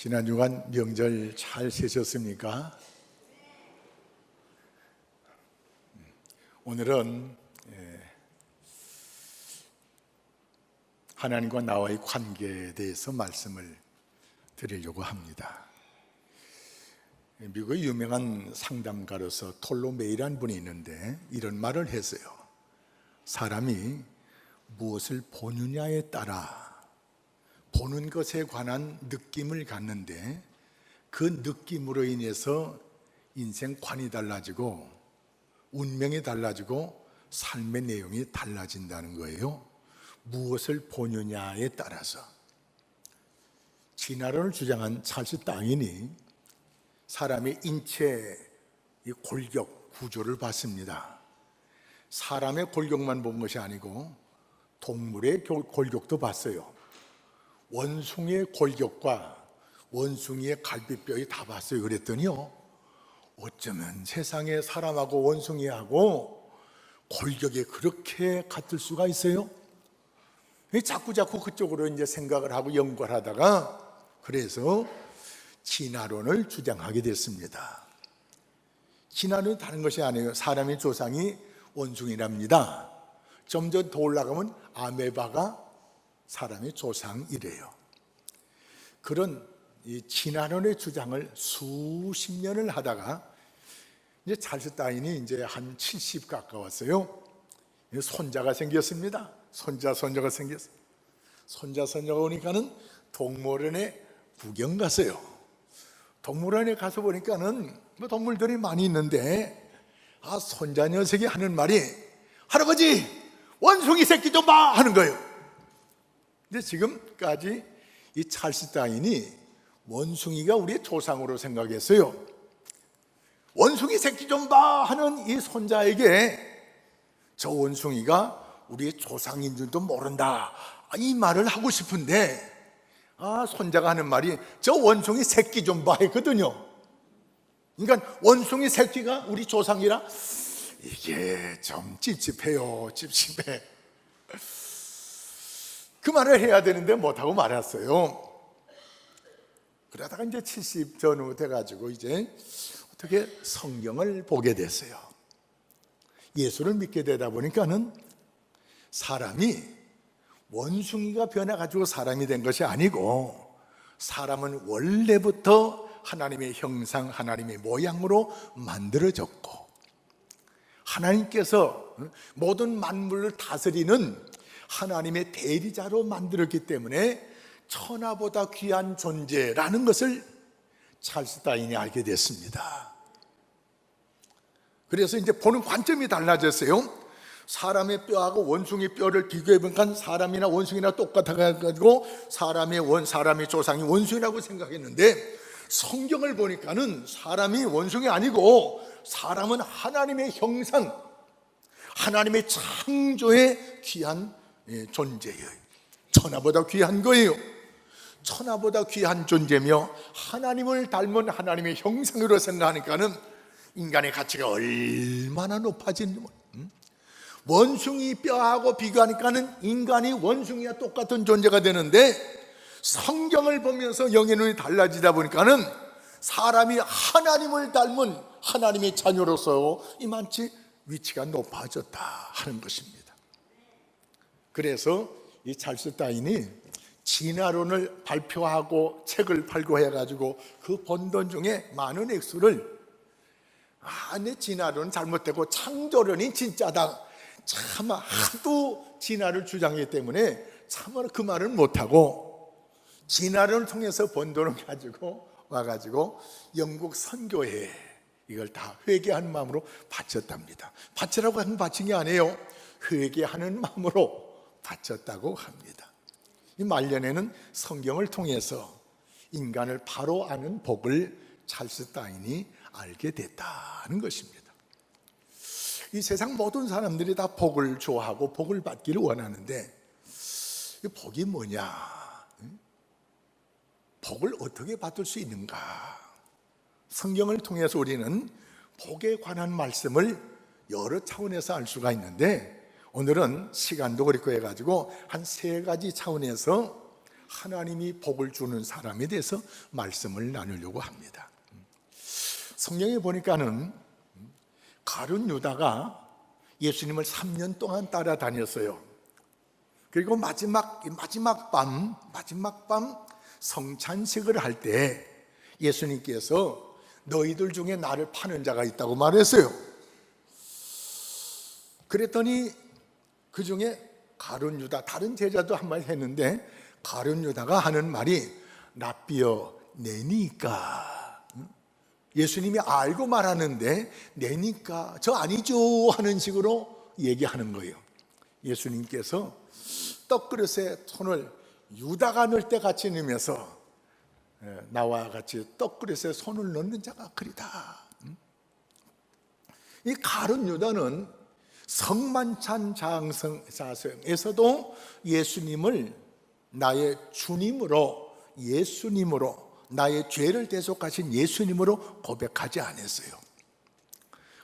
지난 주간 명절 잘 세셨습니까? 오늘은 하나님과 나와의 관계에 대해서 말씀을 드리려고 합니다. 미국의 유명한 상담가로서 톨로메이라는 분이 있는데 이런 말을 했어요. 사람이 무엇을 보느냐에 따라 보는 것에 관한 느낌을 갖는데 그 느낌으로 인해서 인생관이 달라지고 운명이 달라지고 삶의 내용이 달라진다는 거예요. 무엇을 보느냐에 따라서. 진화론을 주장한 찰스 다윈이 사람의 인체의 골격 구조를 봤습니다. 사람의 골격만 본 것이 아니고 동물의 골격도 봤어요. 원숭이의 골격과 원숭이의 갈비뼈에 다 봤어요. 그랬더니요, 어쩌면 세상에 사람하고 원숭이하고 골격이 그렇게 같을 수가 있어요? 자꾸 그쪽으로 이제 생각을 하고 연구를 하다가 그래서 진화론을 주장하게 됐습니다. 진화론은 다른 것이 아니에요. 사람의 조상이 원숭이랍니다. 좀 더 올라가면 아메바가 사람의 조상이래요. 그런 이 진화론의 주장을 수십 년을 하다가 이제 찰스 다윈이 이제 한 70 가까웠어요. 손자가 생겼습니다. 손자가 생겼어요. 손자가 오니까는 동물원에 구경 갔어요. 동물원에 가서 보니까는 동물들이 많이 있는데 손자 녀석이 하는 말이 할아버지 원숭이 새끼 좀 봐 하는 거예요. 근데 지금까지 이 찰스 다윈이 원숭이가 우리의 조상으로 생각했어요. 원숭이 새끼 좀 봐 하는 이 손자에게 저 원숭이가 우리의 조상인 줄도 모른다 이 말을 하고 싶은데 손자가 하는 말이 저 원숭이 새끼 좀 봐 했거든요. 그러니까 원숭이 새끼가 우리 조상이라 이게 좀 찝찝해요. 찝찝해. 그 말을 해야 되는데 못하고 말았어요. 그러다가 이제 70 전후 돼가지고 이제 어떻게 성경을 보게 됐어요. 예수를 믿게 되다 보니까는 사람이 원숭이가 변해가지고 사람이 된 것이 아니고 사람은 원래부터 하나님의 형상, 하나님의 모양으로 만들어졌고 하나님께서 모든 만물을 다스리는 하나님의 대리자로 만들었기 때문에 천하보다 귀한 존재라는 것을 찰스 다윈이 알게 됐습니다. 그래서 이제 보는 관점이 달라졌어요. 사람의 뼈하고 원숭이 뼈를 비교해 보니까 사람이나 원숭이나 똑같아가지고 사람의 조상이 원숭이라고 생각했는데 성경을 보니까는 사람이 원숭이 아니고 사람은 하나님의 형상, 하나님의 창조의 귀한 존재예요. 천하보다 귀한 거예요. 천하보다 귀한 존재며 하나님을 닮은 하나님의 형상으로 생각하니까는 인간의 가치가 얼마나 높아진 원숭이 뼈하고 비교하니까는 인간이 원숭이와 똑같은 존재가 되는데 성경을 보면서 영의 눈이 달라지다 보니까는 사람이 하나님을 닮은 하나님의 자녀로서 이만치 위치가 높아졌다 하는 것입니다. 그래서 이 찰스 다윈이 진화론을 발표하고 책을 팔고 해가지고 그 번 돈 중에 많은 액수를 내 진화론은 잘못되고 창조론이 진짜다 참 하도 진화를 주장했기 때문에 참으로 그 말을 못하고 진화론을 통해서 번 돈을 가지고 와가지고 영국 선교회에 이걸 다 회개하는 마음으로 바쳤답니다. 바치라고 하는 바친 게 아니에요. 회개하는 마음으로 바쳤다고 합니다. 이 말년에는 성경을 통해서 인간을 바로 아는 복을 찰스 다윈이 알게 됐다는 것입니다. 이 세상 모든 사람들이 다 복을 좋아하고 복을 받기를 원하는데 이 복이 뭐냐? 복을 어떻게 받을 수 있는가? 성경을 통해서 우리는 복에 관한 말씀을 여러 차원에서 알 수가 있는데 오늘은 시간도 그렇고 해가지고 한 3가지 차원에서 하나님이 복을 주는 사람에 대해서 말씀을 나누려고 합니다. 성경에 보니까는 가룟 유다가 예수님을 3년 동안 따라다녔어요. 그리고 마지막 밤 성찬식을 할 때 예수님께서 너희들 중에 나를 파는 자가 있다고 말했어요. 그랬더니 그 중에 가룟 유다, 다른 제자도 한 말 했는데 가룟 유다가 하는 말이 랍비여 내니까. 예수님이 알고 말하는데 내니까 저 아니죠 하는 식으로 얘기하는 거예요. 예수님께서 떡그릇에 손을 유다가 넣을 때 같이 넣으면서 나와 같이 떡그릇에 손을 넣는 자가 그리다. 이 가룟 유다는 성만찬 자성에서도 예수님을 나의 주님으로, 예수님으로, 나의 죄를 대속하신 예수님으로 고백하지 않았어요.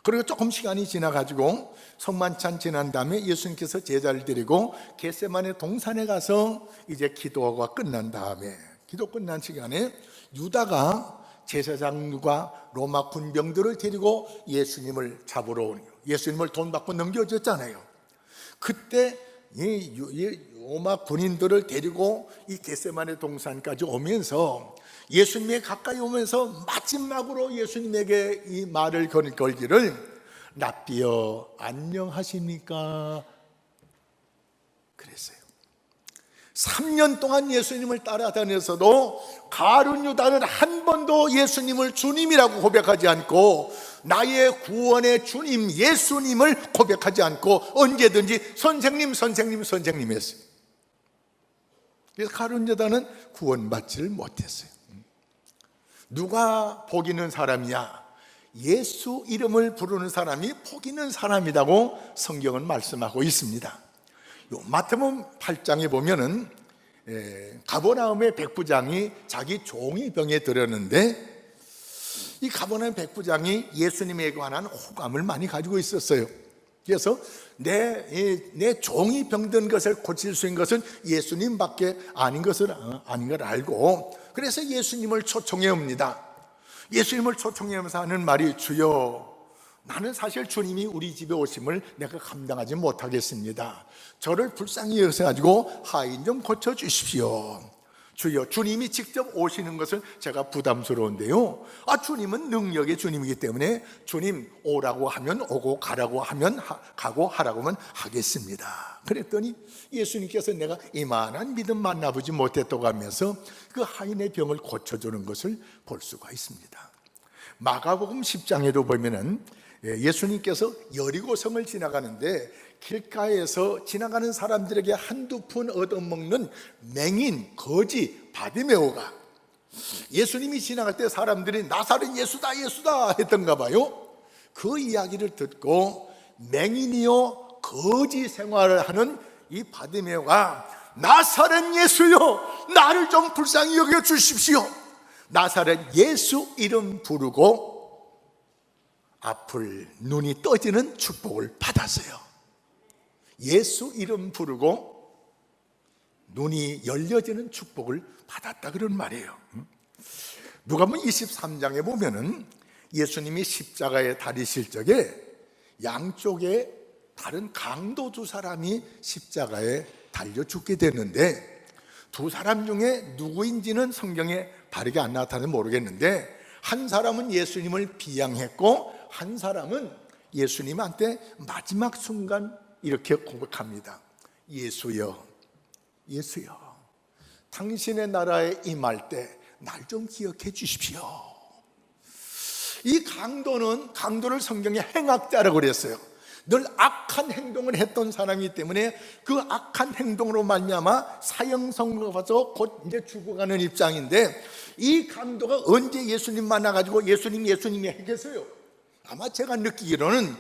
그리고 조금 시간이 지나가지고 성만찬 지난 다음에 예수님께서 제자를 데리고 겟세마네 동산에 가서 이제 기도가 끝난 다음에, 기도 끝난 시간에 유다가 제사장과 로마 군병들을 데리고 예수님을 잡으러 오는, 예수님을 돈 받고 넘겨줬잖아요. 그때 이 로마 군인들을 데리고 이 겟세마네 동산까지 오면서 예수님에 가까이 오면서 마지막으로 예수님에게 이 말을 걸기를 랍비여 안녕하십니까? 그랬어요. 3년 동안 예수님을 따라다녀서도 가룟 유다는 한 번도 예수님을 주님이라고 고백하지 않고 나의 구원의 주님 예수님을 고백하지 않고 언제든지 선생님 했어요. 그래서 가룟 유다는 구원받지를 못했어요. 누가 복 있는 사람이야? 예수 이름을 부르는 사람이 복 있는 사람이라고 성경은 말씀하고 있습니다. 마태복음 8장에 보면은 가버나움의 백부장이 자기 종이 병에 들었는데 이 가버나움 백부장이 예수님에 관한 호감을 많이 가지고 있었어요. 그래서 내 종이 병든 것을 고칠 수 있는 것은 예수님밖에 아닌 걸 알고, 그래서 예수님을 초청해 옵니다. 예수님을 초청해 오면서 하는 말이 주여 나는 사실 주님이 우리 집에 오심을 내가 감당하지 못하겠습니다. 저를 불쌍히 여기셔가지고 하인 좀 고쳐주십시오. 주여 주님이 직접 오시는 것은 제가 부담스러운데요, 주님은 능력의 주님이기 때문에 주님 오라고 하면 오고 가라고 하면 가고 하라고 하면 하겠습니다. 그랬더니 예수님께서 내가 이만한 믿음 만나보지 못했다고 하면서 그 하인의 병을 고쳐주는 것을 볼 수가 있습니다. 마가복음 10장에도 보면은 예수님께서 여리고성을 지나가는데 길가에서 지나가는 사람들에게 한두 푼 얻어먹는 맹인, 거지 바디메오가 예수님이 지나갈 때 사람들이 나사렛 예수다 했던가 봐요. 그 이야기를 듣고 맹인이요 거지 생활을 하는 이 바디메오가 나사렛 예수요 나를 좀 불쌍히 여겨 주십시오. 나사렛 예수 이름 부르고 앞을 눈이 떠지는 축복을 받았어요. 예수 이름 부르고 눈이 열려지는 축복을 받았다 그런 말이에요. 누가복음 23장에 보면은 예수님이 십자가에 달리실 적에 양쪽에 다른 강도 두 사람이 십자가에 달려 죽게 됐는데 두 사람 중에 누구인지는 성경에 바르게 안 나타나서 모르겠는데 한 사람은 예수님을 비양했고 한 사람은 예수님한테 마지막 순간 이렇게 고백합니다. 예수여 당신의 나라에 임할 때 날 좀 기억해 주십시오. 이 강도를 성경에 행악자라고 그랬어요. 늘 악한 행동을 했던 사람이기 때문에 그 악한 행동으로 말미암아 사형선고가 와서 곧 이제 죽어가는 입장인데 이 강도가 언제 예수님 만나가지고 예수님 했겠어요? 아마 제가 느끼기로는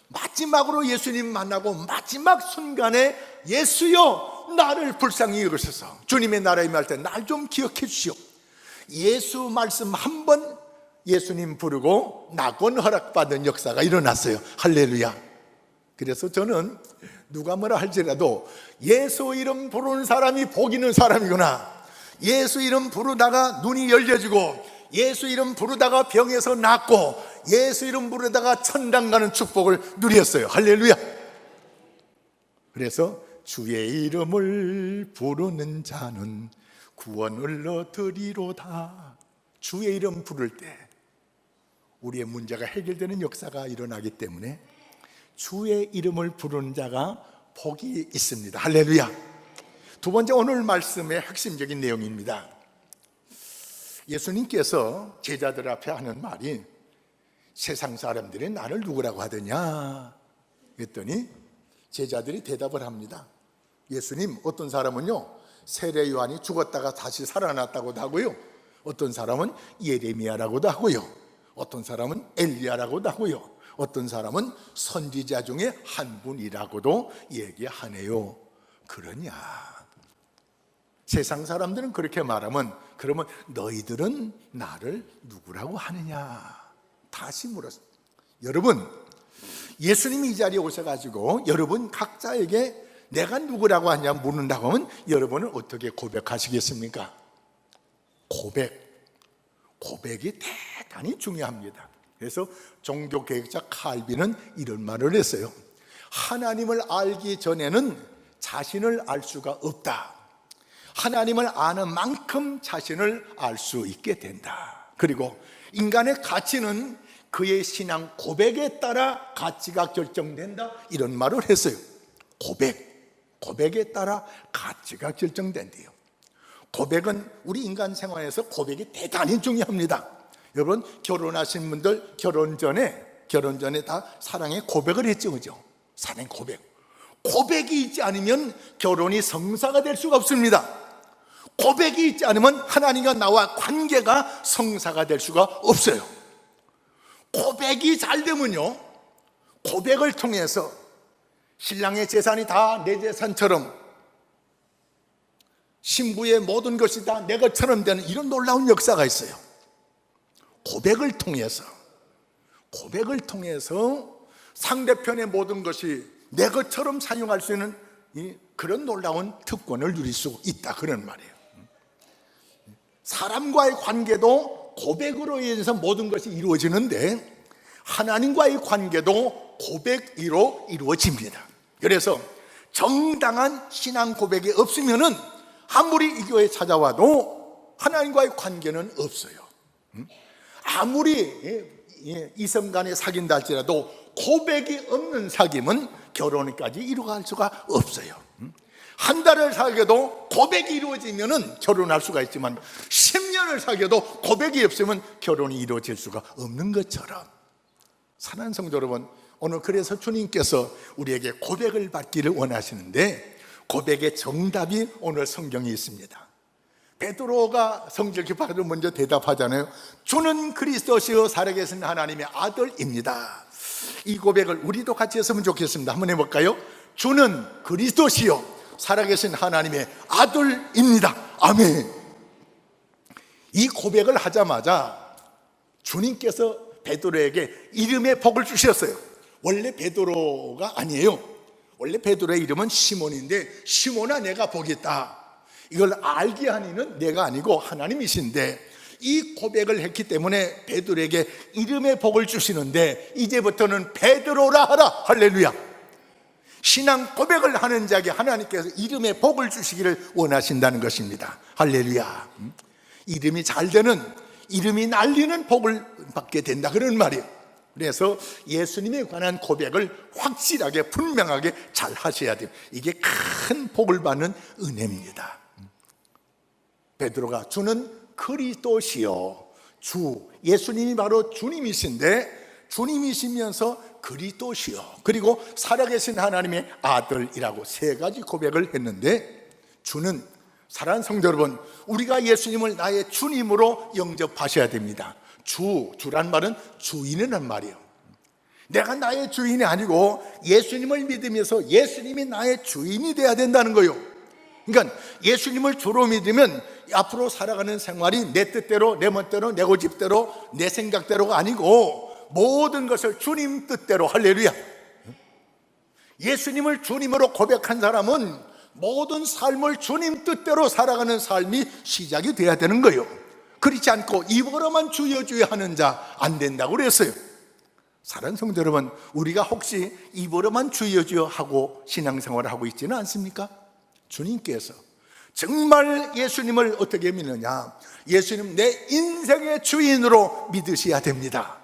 마지막으로 예수님 만나고 마지막 순간에 예수여 나를 불쌍히 여기소서, 주님의 나라에 임할 때 날 좀 기억해 주시오. 예수 말씀 한 번 예수님 부르고 낙원 허락받은 역사가 일어났어요. 할렐루야. 그래서 저는 누가 뭐라 할지라도 예수 이름 부르는 사람이 복 있는 사람이구나, 예수 이름 부르다가 눈이 열려지고, 예수 이름 부르다가 병에서 낫고, 예수 이름 부르다가 천당 가는 축복을 누렸어요. 할렐루야. 그래서 주의 이름을 부르는 자는 구원을 얻으리로다. 주의 이름 부를 때 우리의 문제가 해결되는 역사가 일어나기 때문에 주의 이름을 부르는 자가 복이 있습니다. 할렐루야. 두 번째, 오늘 말씀의 핵심적인 내용입니다. 예수님께서 제자들 앞에 하는 말이, 세상 사람들이 나를 누구라고 하더냐 그랬더니 제자들이 대답을 합니다. 예수님, 어떤 사람은요 세례 요한이 죽었다가 다시 살아났다고도 하고요, 어떤 사람은 예레미야라고도 하고요, 어떤 사람은 엘리야라고도 하고요, 어떤 사람은 선지자 중에 한 분이라고도 얘기하네요. 그러냐? 세상 사람들은 그렇게 말하면, 그러면 너희들은 나를 누구라고 하느냐? 다시 물었습니다. 여러분, 예수님이 이 자리에 오셔가지고 여러분 각자에게 내가 누구라고 하냐 묻는다고 하면 여러분은 어떻게 고백하시겠습니까? 고백이 대단히 중요합니다. 그래서 종교개혁자 칼빈은 이런 말을 했어요. 하나님을 알기 전에는 자신을 알 수가 없다. 하나님을 아는 만큼 자신을 알 수 있게 된다. 그리고 인간의 가치는 그의 신앙 고백에 따라 가치가 결정된다. 이런 말을 했어요. 고백에 따라 가치가 결정된대요. 고백은 우리 인간 생활에서 고백이 대단히 중요합니다. 여러분, 결혼하신 분들 결혼 전에 다 사랑의 고백을 했죠, 그죠? 사랑의 고백이 있지 않으면 결혼이 성사가 될 수가 없습니다. 고백이 있지 않으면 하나님과 나와 관계가 성사가 될 수가 없어요. 고백이 잘 되면요, 고백을 통해서 신랑의 재산이 다 내 재산처럼, 신부의 모든 것이 다 내 것처럼 되는 이런 놀라운 역사가 있어요. 고백을 통해서 상대편의 모든 것이 내 것처럼 사용할 수 있는 그런 놀라운 특권을 누릴 수 있다, 그런 말이에요. 사람과의 관계도 고백으로 인해서 모든 것이 이루어지는데, 하나님과의 관계도 고백으로 이루어집니다. 그래서 정당한 신앙 고백이 없으면은 아무리 이 교회에 찾아와도 하나님과의 관계는 없어요. 아무리 이성 간에 사귄다 할지라도 고백이 없는 사귐은 결혼까지 이루어갈 수가 없어요. 한 달을 사귀어도 고백이 이루어지면 결혼할 수가 있지만 10년을 사귀어도 고백이 없으면 결혼이 이루어질 수가 없는 것처럼, 사랑하는 성도 여러분, 오늘 그래서 주님께서 우리에게 고백을 받기를 원하시는데, 고백의 정답이 오늘 성경에 있습니다. 베드로가 성질 급하게 먼저 대답하잖아요. 주는 그리스도시요 살아계신 하나님의 아들입니다. 이 고백을 우리도 같이 했으면 좋겠습니다. 한번 해볼까요? 주는 그리스도시요 살아계신 하나님의 아들입니다. 아멘. 이 고백을 하자마자 주님께서 베드로에게 이름의 복을 주셨어요. 원래 베드로가 아니에요. 원래 베드로의 이름은 시몬인데, 시몬아 내가 복이 있다, 이걸 알게 한 이는 내가 아니고 하나님이신데, 이 고백을 했기 때문에 베드로에게 이름의 복을 주시는데, 이제부터는 베드로라 하라. 할렐루야. 신앙 고백을 하는 자에게 하나님께서 이름의 복을 주시기를 원하신다는 것입니다. 할렐루야. 이름이 잘 되는, 이름이 날리는 복을 받게 된다, 그런 말이에요. 그래서 예수님에 관한 고백을 확실하게 분명하게 잘 하셔야 돼요. 이게 큰 복을 받는 은혜입니다. 베드로가 주는 그리스도시요, 주, 예수님이 바로 주님이신데, 주님이시면서 그리스도시요, 그리고 살아계신 하나님의 아들이라고 세 가지 고백을 했는데, 주는, 사랑하는 성도 여러분, 우리가 예수님을 나의 주님으로 영접하셔야 됩니다. 주란 말은 주인이란 말이에요. 내가 나의 주인이 아니고 예수님을 믿으면서 예수님이 나의 주인이 돼야 된다는 거예요. 그러니까 예수님을 주로 믿으면 앞으로 살아가는 생활이 내 뜻대로, 내 멋대로, 내 고집대로, 내 생각대로가 아니고 모든 것을 주님 뜻대로. 할렐루야. 예수님을 주님으로 고백한 사람은 모든 삶을 주님 뜻대로 살아가는 삶이 시작이 돼야 되는 거예요. 그렇지 않고 입으로만 주여 주여 하는 자 안 된다고 그랬어요. 사랑하는 성도 여러분, 우리가 혹시 입으로만 주여 주여 하고 신앙생활을 하고 있지는 않습니까? 주님께서 정말 예수님을 어떻게 믿느냐? 예수님 내 인생의 주인으로 믿으셔야 됩니다.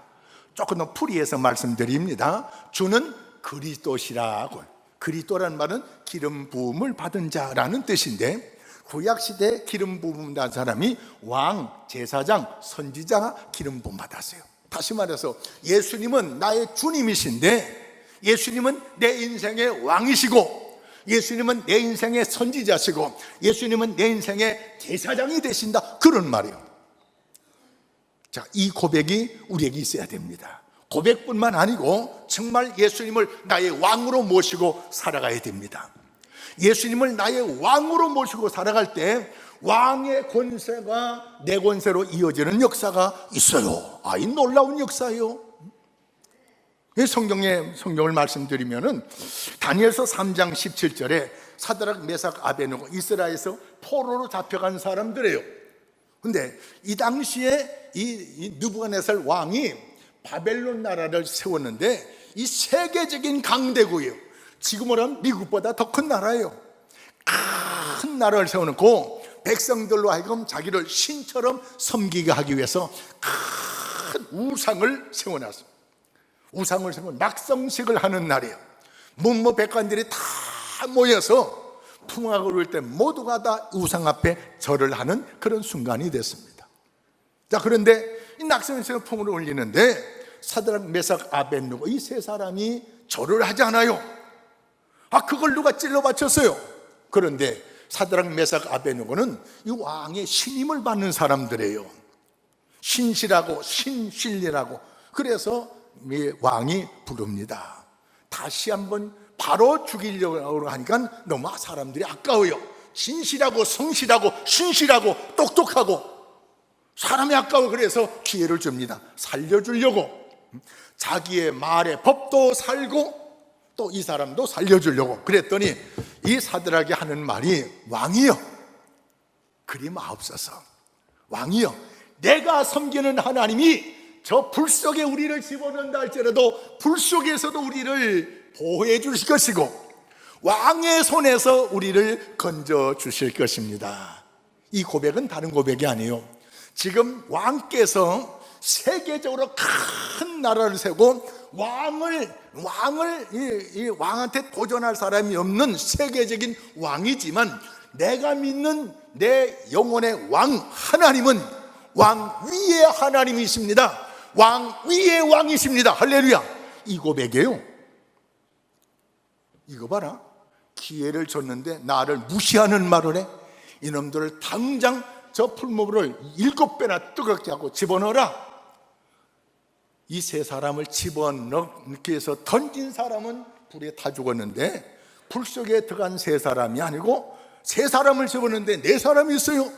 조금 더 풀이해서 말씀드립니다. 주는 그리스도시라고. 그리스도라는 말은 기름 부음을 받은 자라는 뜻인데, 구약시대 기름 부음 받은 사람이 왕, 제사장, 선지자가 기름 부음 받았어요. 다시 말해서 예수님은 나의 주님이신데, 예수님은 내 인생의 왕이시고, 예수님은 내 인생의 선지자시고, 예수님은 내 인생의 제사장이 되신다, 그런 말이에요. 자, 이 고백이 우리에게 있어야 됩니다. 고백뿐만 아니고 정말 예수님을 나의 왕으로 모시고 살아가야 됩니다. 예수님을 나의 왕으로 모시고 살아갈 때 왕의 권세가 내 권세로 이어지는 역사가 있어요. 이 놀라운 역사예요. 성경을 말씀드리면은 다니엘서 3장 17절에 사드락, 메삭, 아베느고 이스라엘에서 포로로 잡혀간 사람들이에요. 근데 이 당시에 이 느부갓네살 왕이 바벨론 나라를 세웠는데, 이 세계적인 강대국이에요. 지금으로 하면 미국보다 더 큰 나라예요. 큰 나라를 세워놓고 백성들로 하여금 자기를 신처럼 섬기게 하기 위해서 큰 우상을 세워놨어요. 우상을 세우고 낙성식을 하는 날이에요. 문무백관들이 다 모여서 풍악을 울 때 모두가 다 우상 앞에 절을 하는 그런 순간이 됐습니다. 자, 그런데 이 낙성식을 풍을 올리는데 사드락, 메삭, 아벳느고 이 세 사람이 절을 하지 않아요. 그걸 누가 찔러 바쳤어요. 그런데 사드락, 메삭, 아벳느고는 이 왕의 신임을 받는 사람들이에요. 신실하고 신실리라고. 그래서 왕이 부릅니다. 다시 한번 바로 죽이려고 하니까 너무 사람들이 아까워요. 진실하고 성실하고 신실하고 똑똑하고 사람이 아까워. 그래서 기회를 줍니다. 살려주려고. 자기의 말에 법도 살고 또 이 사람도 살려주려고. 그랬더니 이 사드락이 하는 말이, 왕이여, 그리 마옵소서. 왕이여, 내가 섬기는 하나님이 저 불 속에 우리를 집어넣는다 할지라도 불 속에서도 우리를 보호해 주실 것이고 왕의 손에서 우리를 건져 주실 것입니다. 이 고백은 다른 고백이 아니에요. 지금 왕께서 세계적으로 큰 나라를 세우고 이 왕한테 도전할 사람이 없는 세계적인 왕이지만, 내가 믿는 내 영혼의 왕 하나님은 왕 위의 하나님이십니다. 왕 위의 왕이십니다. 할렐루야. 이 고백이에요. 이거 봐라. 기회를 줬는데 나를 무시하는 말을 해. 이놈들을 당장 저 풀무불을 7배나 뜨겁게 하고 집어넣어라. 이 세 사람을 집어넣기 위해서 던진 사람은 불에 타 죽었는데, 불 속에 들어간 세 사람이 아니고 세 사람을 집어넣는데 네 사람이 있어요.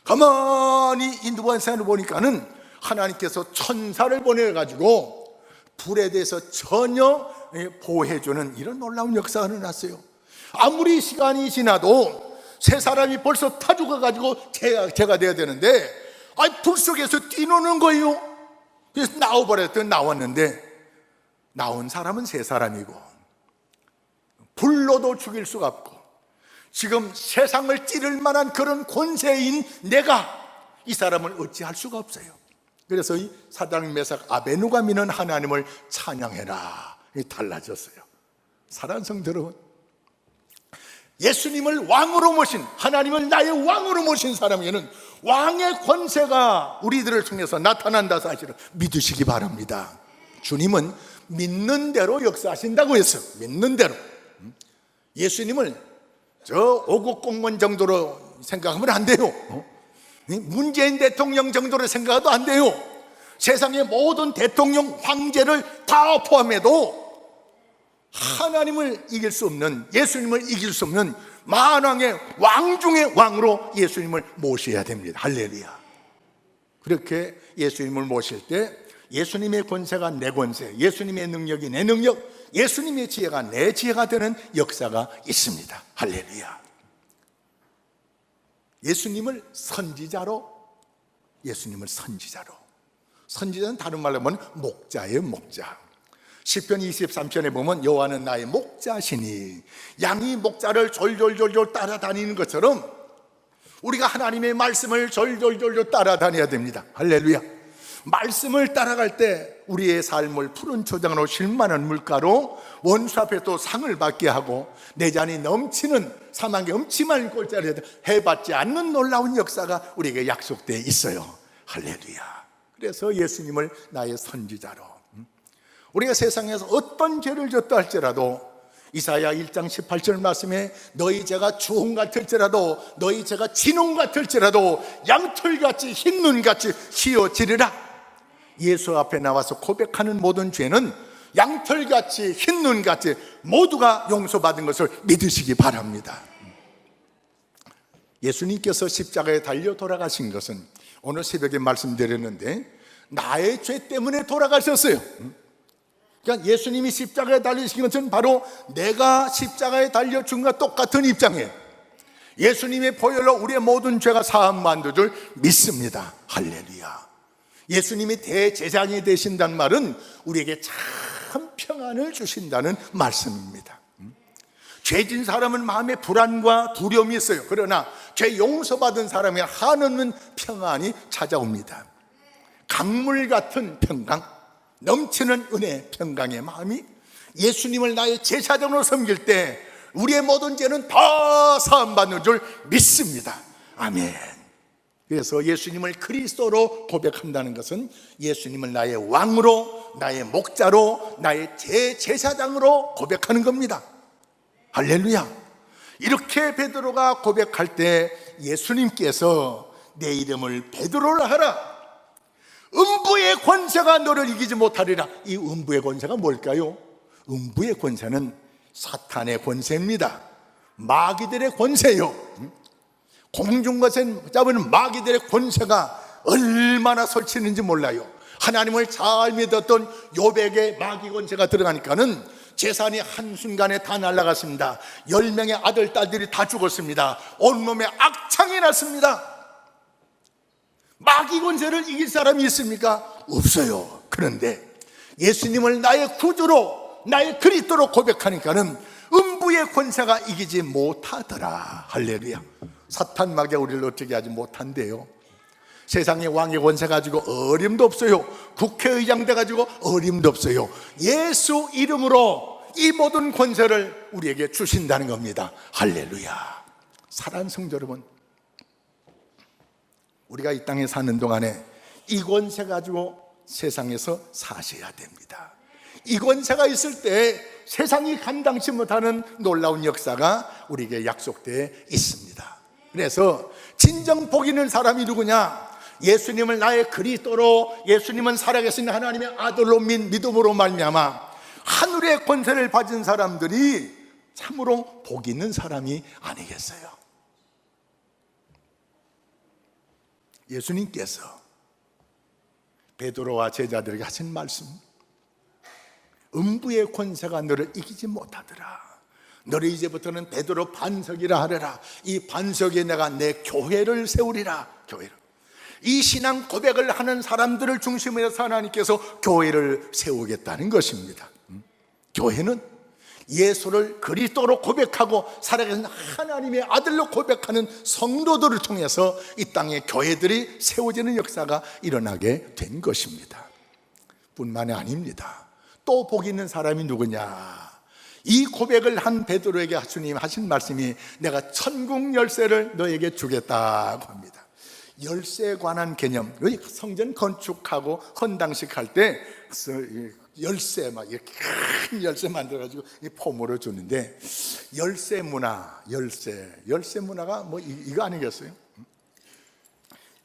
가만히 이 느부갓네살을 보니까는 하나님께서 천사를 보내가지고 불에 대해서 전혀 보호해주는 이런 놀라운 역사가 일어났어요. 아무리 시간이 지나도 세 사람이 벌써 타 죽어가지고 제가 돼야 되는데, 불 속에서 뛰노는 거예요. 그래서 나와버렸더니 나왔는데, 나온 사람은 세 사람이고 불로도 죽일 수가 없고 지금 세상을 찌를 만한 그런 권세인 내가 이 사람을 어찌할 수가 없어요. 그래서 이 사드락, 메삭, 아베느고가 믿는 하나님을 찬양해라. 달라졌어요. 사랑하는 성도 여러분, 예수님을 왕으로 모신, 하나님을 나의 왕으로 모신 사람에게는 왕의 권세가 우리들을 통해서 나타난다 사실을 믿으시기 바랍니다. 주님은 믿는 대로 역사하신다고 했어요. 믿는 대로. 예수님을 저 5급 공무원 정도로 생각하면 안 돼요. 문재인 대통령 정도로 생각해도 안 돼요. 세상의 모든 대통령, 황제를 다 포함해도 하나님을 이길 수 없는, 예수님을 이길 수 없는 만왕의 왕 중의 왕으로 예수님을 모셔야 됩니다. 할렐루야. 그렇게 예수님을 모실 때 예수님의 권세가 내 권세, 예수님의 능력이 내 능력, 예수님의 지혜가 내 지혜가 되는 역사가 있습니다. 할렐루야. 예수님을 선지자로, 선지자는 다른 말로 하면 목자예요, 목자. 시편 23편에 보면 여호와는 나의 목자시니, 양이 목자를 졸졸졸졸 따라다니는 것처럼 우리가 하나님의 말씀을 졸졸졸졸 따라다녀야 됩니다. 할렐루야. 말씀을 따라갈 때 우리의 삶을 푸른 초장으로 쉴만한 물가로 원수 앞에 또 상을 받게 하고, 내 잔이 넘치는 사망의 음침한 골짜기에 해받지 않는 놀라운 역사가 우리에게 약속되어 있어요. 할렐루야. 그래서 예수님을 나의 선지자로, 우리가 세상에서 어떤 죄를 졌다 할지라도 이사야 1장 18절 말씀에 너희 죄가 주홍 같을지라도, 너희 죄가 진홍 같을지라도 양털같이 흰 눈같이 휘어지리라. 예수 앞에 나와서 고백하는 모든 죄는 양털같이 흰 눈같이 모두가 용서받은 것을 믿으시기 바랍니다. 예수님께서 십자가에 달려 돌아가신 것은 오늘 새벽에 말씀드렸는데 나의 죄 때문에 돌아가셨어요. 그러니까 예수님이 십자가에 달리신 것은 바로 내가 십자가에 달려 죽은 것과 똑같은 입장이에요. 예수님의 보혈로 우리의 모든 죄가 사함받는 줄 믿습니다. 할렐루야. 예수님이 대제사장이 되신다는 말은 우리에게 참 평안을 주신다는 말씀입니다. 죄진 사람은 마음에 불안과 두려움이 있어요. 그러나 죄 용서받은 사람이 한없는 평안이 찾아옵니다. 강물 같은 평강, 넘치는 은혜, 평강의 마음이 예수님을 나의 제사장으로 섬길 때 우리의 모든 죄는 다 사함받는 줄 믿습니다. 아멘. 그래서 예수님을 그리스도로 고백한다는 것은 예수님을 나의 왕으로, 나의 목자로, 나의 제사장으로 고백하는 겁니다. 할렐루야. 이렇게 베드로가 고백할 때 예수님께서 내 이름을 베드로라 하라, 음부의 권세가 너를 이기지 못하리라. 이 음부의 권세가 뭘까요? 음부의 권세는 사탄의 권세입니다. 마귀들의 권세요. 공중것에 잡은 마귀들의 권세가 얼마나 설치는지 몰라요. 하나님을 잘 믿었던 욥에게 마귀 권세가 들어가니까는 재산이 한순간에 다 날아갔습니다. 10명의 아들, 딸들이 다 죽었습니다. 온몸에 악창이 났습니다. 마귀 권세를 이길 사람이 있습니까? 없어요. 그런데 예수님을 나의 구주로, 나의 그리스도로 고백하니까는 음부의 권세가 이기지 못하더라. 할렐루야. 사탄 마귀가 우리를 어떻게 하지 못한대요. 세상의 왕의 권세 가지고 어림도 없어요. 국회의장 돼 가지고 어림도 없어요. 예수 이름으로 이 모든 권세를 우리에게 주신다는 겁니다. 할렐루야. 사랑하는 성도 여러분, 우리가 이 땅에 사는 동안에 이 권세 가지고 세상에서 사셔야 됩니다. 이 권세가 있을 때 세상이 감당치 못하는 놀라운 역사가 우리에게 약속되어 있습니다. 그래서 진정 복 있는 사람이 누구냐? 예수님을 나의 그리스도로, 예수님은 살아계신 하나님의 아들로 믿음으로 말미암아 하늘의 권세를 받은 사람들이 참으로 복 있는 사람이 아니겠어요? 예수님께서 베드로와 제자들에게 하신 말씀, 음부의 권세가 너를 이기지 못하더라. 너를 이제부터는 베드로 반석이라 하래라. 이 반석에 내가 내 교회를 세우리라. 교회를. 이 신앙 고백을 하는 사람들을 중심으로 해서 하나님께서 교회를 세우겠다는 것입니다. 교회는 예수를 그리스도로 고백하고 살아계신 하나님의 아들로 고백하는 성도들을 통해서 이 땅에 교회들이 세워지는 역사가 일어나게 된 것입니다. 뿐만이 아닙니다. 또 복 있는 사람이 누구냐? 이 고백을 한 베드로에게 주님 하신 말씀이 내가 천국 열쇠를 너에게 주겠다고 합니다. 열쇠에 관한 개념, 성전 건축하고 헌당식 할 때 열쇠, 막 이렇게 큰 열쇠 만들어가지고 폼으로 주는데, 열쇠 문화가 뭐 이거 아니겠어요?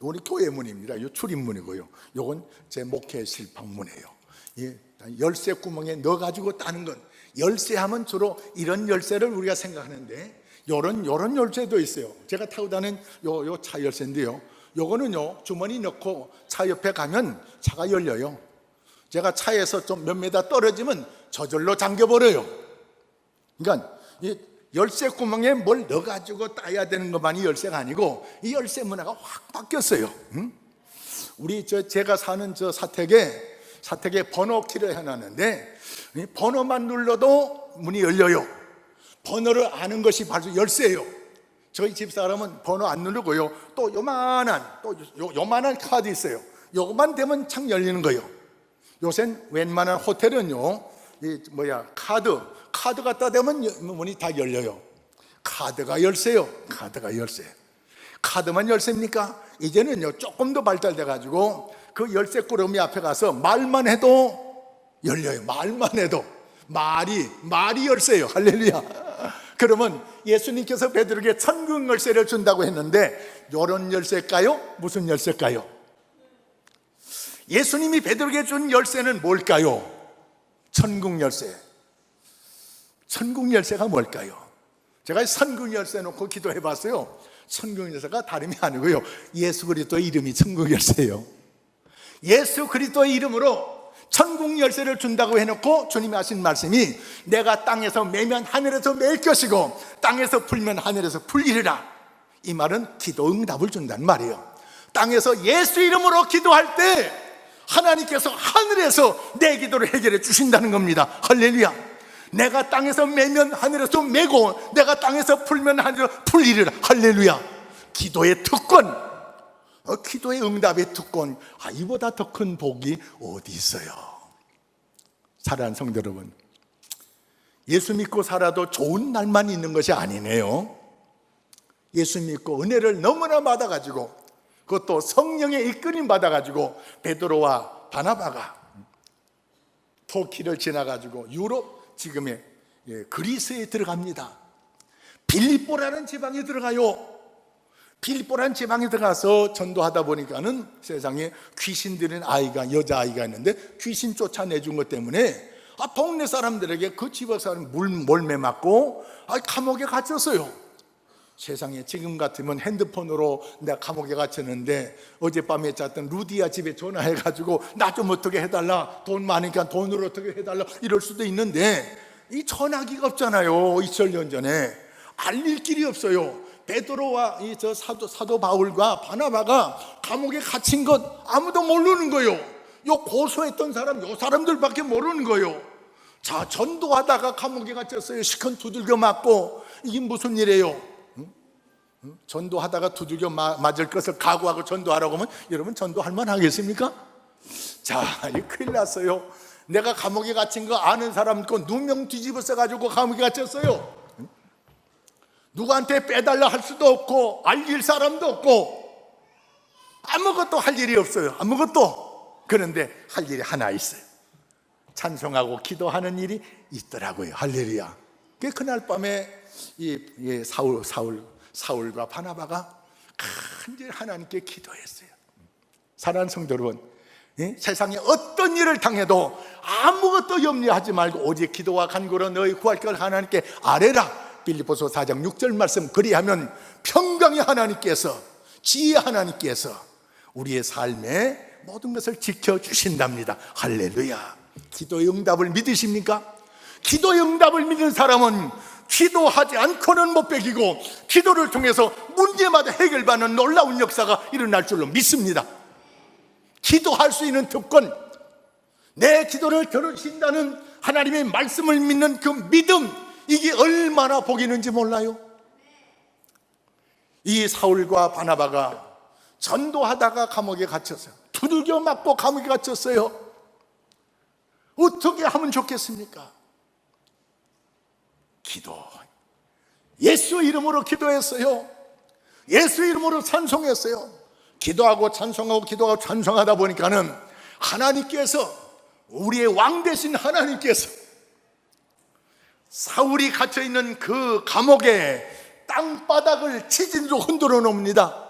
이건 교회 문입니다. 이 출입문이고요. 이건 제 목회실 방문이에요. 열쇠 구멍에 넣어가지고 따는 건, 열쇠하면 주로 이런 열쇠를 우리가 생각하는데 요런 열쇠도 있어요. 제가 타고 다니는 요 차 열쇠인데요, 요거는요 주머니 넣고 차 옆에 가면 차가 열려요. 제가 차에서 좀 몇 메다 떨어지면 저절로 잠겨버려요. 그러니까 열쇠 구멍에 뭘 넣어가지고 따야 되는 것만이 열쇠가 아니고 이 열쇠 문화가 확 바뀌었어요. 우리 제가 사는 사택에 번호키를 해놨는데 이 번호만 눌러도 문이 열려요. 번호를 아는 것이 바로 열쇠예요. 저희 집사람은 번호 안 누르고요, 또 요만한 카드 있어요. 요것만 되면 창 열리는 거예요. 요샌 웬만한 호텔은요, 카드 갖다 대면 문이 다 열려요. 카드가 열쇠요. 카드가 열쇠. 카드만 열쇠입니까? 이제는요, 조금 더 발달돼 가지고 그 열쇠 꾸러미 앞에 가서 말만 해도 열려요. 말만 해도. 말이 열쇠예요. 할렐루야. 그러면 예수님께서 베드로에게 천국 열쇠를 준다고 했는데 이런 열쇠일까요? 무슨 열쇠일까요? 예수님이 베드로에게 준 열쇠는 뭘까요? 천국 열쇠. 천국 열쇠가 뭘까요? 제가 천국 열쇠 놓고 기도해 봤어요. 천국 열쇠가 다름이 아니고요, 예수 그리스도의 이름이 천국 열쇠예요. 예수 그리스도의 이름으로 천국 열쇠를 준다고 해놓고 주님이 하신 말씀이 내가 땅에서 매면 하늘에서 맬 것이고 땅에서 풀면 하늘에서 풀리리라. 이 말은 기도 응답을 준다는 말이에요. 땅에서 예수 이름으로 기도할 때 하나님께서 하늘에서 내 기도를 해결해 주신다는 겁니다. 할렐루야. 내가 땅에서 매면 하늘에서 매고 내가 땅에서 풀면 하늘에서 풀리리라. 할렐루야. 기도의 특권, 기도의 응답의 특권, 이보다 더 큰 복이 어디 있어요? 사랑하는 성도 여러분, 예수 믿고 살아도 좋은 날만 있는 것이 아니네요. 예수 믿고 은혜를 너무나 받아가지고, 그것도 성령의 이끌림 받아가지고 베드로와 바나바가 터키를 지나가지고 유럽, 지금의 그리스에 들어갑니다. 빌립보라는 지방에 들어가요. 빌립보라는 지방에 들어가서 전도하다 보니까는 세상에 귀신 들인 여자아이가 있는데 귀신 쫓아내준 것 때문에 동네 사람들에게 그 지방 사람 몰매 맞고 감옥에 갇혔어요. 세상에 지금 같으면 핸드폰으로 내가 감옥에 갇혔는데 어젯밤에 잤던 루디아 집에 전화해가지고 나 좀 어떻게 해달라, 돈 많으니까 돈으로 어떻게 해달라 이럴 수도 있는데 이 전화기가 없잖아요. 2000년 전에 알릴 길이 없어요. 베드로와 사도 바울과 바나바가 감옥에 갇힌 것 아무도 모르는 거예요. 요 고소했던 사람, 요 사람들밖에 모르는 거예요. 자, 전도하다가 감옥에 갇혔어요. 시큰 두들겨 맞고. 이게 무슨 일이에요? 전도하다가 두들겨 맞을 것을 각오하고 전도하라고 하면 여러분 전도할 만 하겠습니까? 자, 이 큰일 났어요. 내가 감옥에 갇힌 거 아는 사람 거 누명 뒤집어 써가지고 감옥에 갇혔어요. 누구한테 빼달라 할 수도 없고 알릴 사람도 없고 아무것도 할 일이 없어요. 아무것도. 그런데 할 일이 하나 있어요. 찬송하고 기도하는 일이 있더라고요. 할렐루야. 그날 밤에 이 사울과 바나바가 간절히 하나님께 기도했어요. 사랑하는 성도 여러분, 세상에 어떤 일을 당해도 아무것도 염려하지 말고 오직 기도와 간구로 너희 구할 걸 하나님께 아뢰라. 빌립보서 4장 6절 말씀. 그리하면 평강의 하나님께서, 지혜 하나님께서 우리의 삶에 모든 것을 지켜주신답니다. 할렐루야. 기도의 응답을 믿으십니까? 기도의 응답을 믿는 사람은 기도하지 않고는 못 베기고 기도를 통해서 문제마다 해결받는 놀라운 역사가 일어날 줄로 믿습니다. 기도할 수 있는 특권, 내 기도를 들으신다는 하나님의 말씀을 믿는 그 믿음, 이게 얼마나 복이 있는지 몰라요. 이 사울과 바나바가 전도하다가 감옥에 갇혔어요. 두들겨 맞고 감옥에 갇혔어요. 어떻게 하면 좋겠습니까? 기도. 예수 이름으로 기도했어요. 예수 이름으로 찬송했어요. 기도하고 찬송하고 기도하고 찬송하다 보니까는 하나님께서, 우리의 왕 되신 하나님께서 사울이 갇혀있는 그 감옥에 땅바닥을 치진으로 흔들어 놓습니다.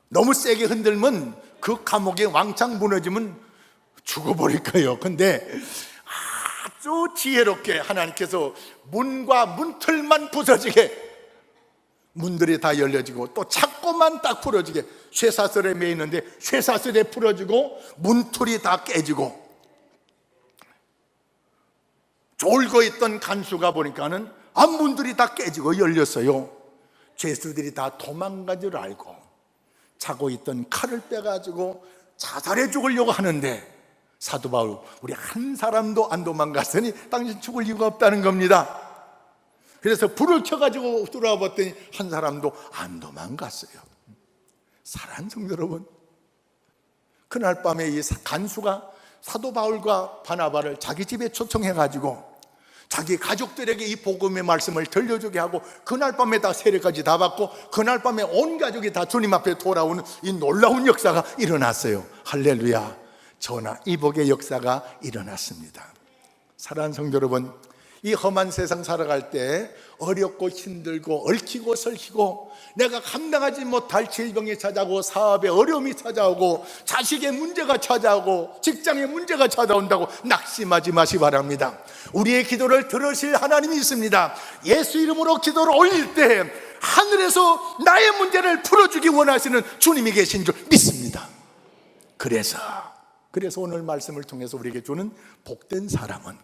너무 세게 흔들면 그 감옥에 왕창 무너지면 죽어버릴 거예요. 근데 아주 지혜롭게 하나님께서 문과 문틀만 부서지게, 문들이 다 열려지고 또 창고만 딱 풀어지게, 쇠사슬에 매 있는데 쇠사슬에 풀어지고 문틀이 다 깨지고 졸고 있던 간수가 보니까는 앞문들이 다 깨지고 열렸어요. 죄수들이 다 도망간 줄 알고 자고 있던 칼을 빼가지고 자살해 죽으려고 하는데, 사도 바울, 우리 한 사람도 안 도망갔으니 당신 죽을 이유가 없다는 겁니다. 그래서 불을 켜가지고 들어와 봤더니 한 사람도 안 도망갔어요. 사랑하는 성도 여러분, 그날 밤에 이 간수가 사도 바울과 바나바를 자기 집에 초청해가지고 자기 가족들에게 이 복음의 말씀을 들려주게 하고, 그날 밤에 다 세례까지 다 받고 그날 밤에 온 가족이 다 주님 앞에 돌아오는 이 놀라운 역사가 일어났어요. 할렐루야. 전하 이복의 역사가 일어났습니다. 사랑하는 성도 여러분, 이 험한 세상 살아갈 때 어렵고 힘들고 얽히고 설키고 내가 감당하지 못할 질병이 찾아오고 사업에 어려움이 찾아오고 자식의 문제가 찾아오고 직장의 문제가 찾아온다고 낙심하지 마시 바랍니다. 우리의 기도를 들으실 하나님이 있습니다. 예수 이름으로 기도를 올릴 때 하늘에서 나의 문제를 풀어주기 원하시는 주님이 계신 줄 믿습니다. 그래서 오늘 말씀을 통해서 우리에게 주는 복된 사람은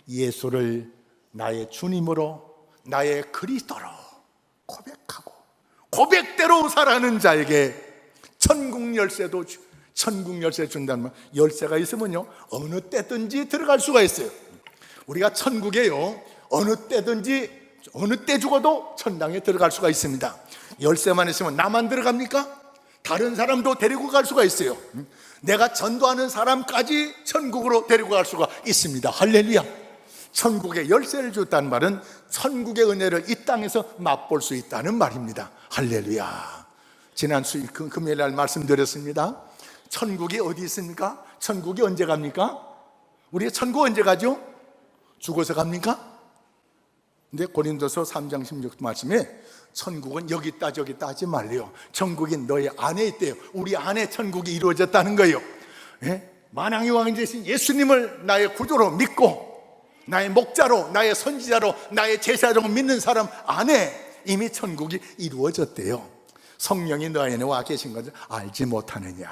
예수를 나의 주님으로 나의 그리스도로 고백하고 고백대로 살아가는 자에게 천국 열쇠 준다는 말. 열쇠가 있으면요 어느 때든지 들어갈 수가 있어요. 우리가 천국에요 어느 때든지 어느 때 죽어도 천당에 들어갈 수가 있습니다. 열쇠만 있으면 나만 들어갑니까? 다른 사람도 데리고 갈 수가 있어요. 내가 전도하는 사람까지 천국으로 데리고 갈 수가 있습니다. 할렐루야. 천국의 열쇠를 줬다는 말은 천국의 은혜를 이 땅에서 맛볼 수 있다는 말입니다. 할렐루야. 지난 수요일 금요일 날 말씀드렸습니다. 천국이 어디 있습니까? 천국이 언제 갑니까? 우리 천국 언제 가죠? 죽어서 갑니까? 근데 고린도서 3장 16절 말씀에 천국은 여기 있다 저기 있다 하지 말래요. 천국이 너희 안에 있대요. 우리 안에 천국이 이루어졌다는 거예요. 예? 만왕의 왕이 되신 예수님을 나의 구조로 믿고 나의 목자로 나의 선지자로 나의 제사로 믿는 사람 안에 이미 천국이 이루어졌대요. 성령이 너 안에 와 계신 것을 알지 못하느냐.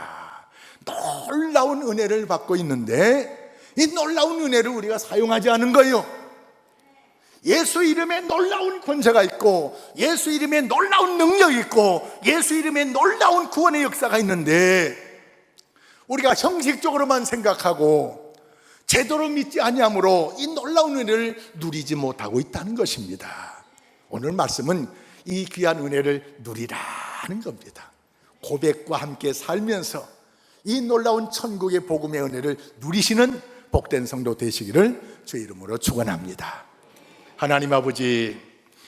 놀라운 은혜를 받고 있는데 이 놀라운 은혜를 우리가 사용하지 않은 거예요. 예수 이름에 놀라운 권세가 있고 예수 이름에 놀라운 능력이 있고 예수 이름에 놀라운 구원의 역사가 있는데 우리가 형식적으로만 생각하고 제대로 믿지 아니함으로 이 놀라운 은혜를 누리지 못하고 있다는 것입니다. 오늘 말씀은 이 귀한 은혜를 누리라는 겁니다. 고백과 함께 살면서 이 놀라운 천국의 복음의 은혜를 누리시는 복된 성도 되시기를 주의 이름으로 축원합니다. 하나님 아버지,